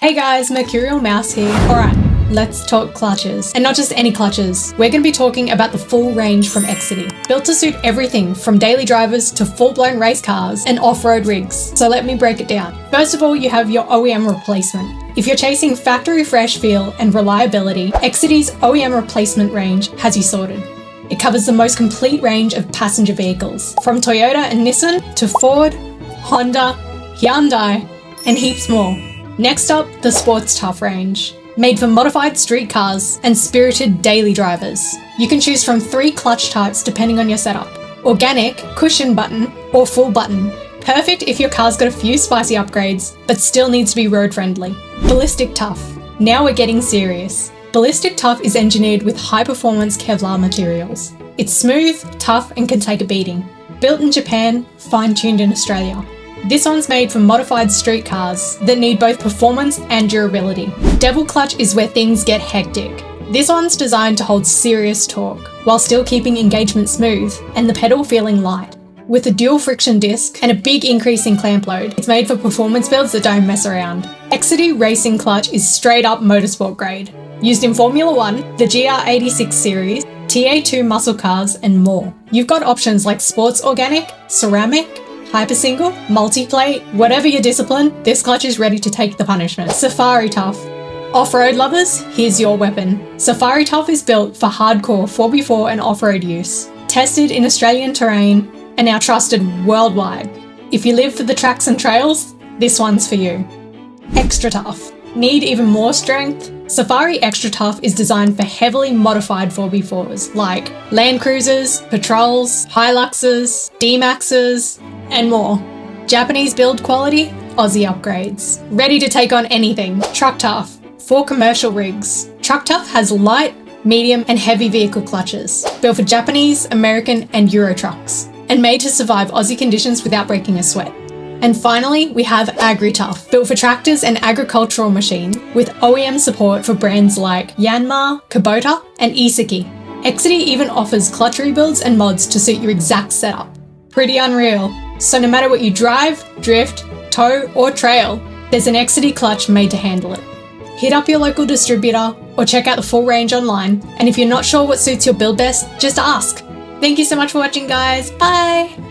Hey guys, Mercurial Mouse here. Alright, let's talk clutches. And not just any clutches. We're going to be talking about the full range from Exedy. Built to suit everything from daily drivers to full-blown race cars and off-road rigs. So let me break it down. First of all, you have your OEM replacement. If you're chasing factory fresh feel and reliability, Exedy's OEM replacement range has you sorted. It covers the most complete range of passenger vehicles, from Toyota and Nissan to Ford, Honda, Hyundai, and heaps more. Next up, the Sports Tuff range. Made for modified street cars and spirited daily drivers. You can choose from 3 clutch types depending on your setup. Organic, cushion button, or full button. Perfect if your car's got a few spicy upgrades, but still needs to be road friendly. Ballistic Tuff. Now we're getting serious. Ballistic Tuff is engineered with high-performance Kevlar materials. It's smooth, tough, and can take a beating. Built in Japan, fine-tuned in Australia. This one's made for modified street cars that need both performance and durability. Devil Clutch is where things get hectic. This one's designed to hold serious torque, while still keeping engagement smooth and the pedal feeling light. With a dual friction disc and a big increase in clamp load, it's made for performance builds that don't mess around. Exedy Racing Clutch is straight up motorsport grade. Used in Formula 1, the GR86 series, TA2 muscle cars, and more. You've got options like sports organic, ceramic, hyper single, multi-plate, whatever your discipline, this clutch is ready to take the punishment. Safari Tuff. Off-road lovers, here's your weapon. Safari Tuff is built for hardcore 4x4 and off-road use. Tested in Australian terrain and now trusted worldwide. If you live for the tracks and trails, this one's for you. Extra Tuff. Need even more strength? Safari Extra Tuff is designed for heavily modified 4x4s like Land Cruisers, Patrols, Hiluxes, D-Maxes, and more. Japanese build quality, Aussie upgrades. Ready to take on anything. Truck Tuff. For commercial rigs. Truck Tuff has light, medium, and heavy vehicle clutches. Built for Japanese, American, and Euro trucks. And made to survive Aussie conditions without breaking a sweat. And finally, we have Agri Tuff, built for tractors and agricultural machines, with OEM support for brands like Yanmar, Kubota, and Iseki. Exedy even offers clutch rebuilds and mods to suit your exact setup. Pretty unreal. So no matter what you drive, drift, tow, or trail, there's an Exedy clutch made to handle it. Hit up your local distributor or check out the full range online. And if you're not sure what suits your build best, just ask. Thank you so much for watching, guys. Bye!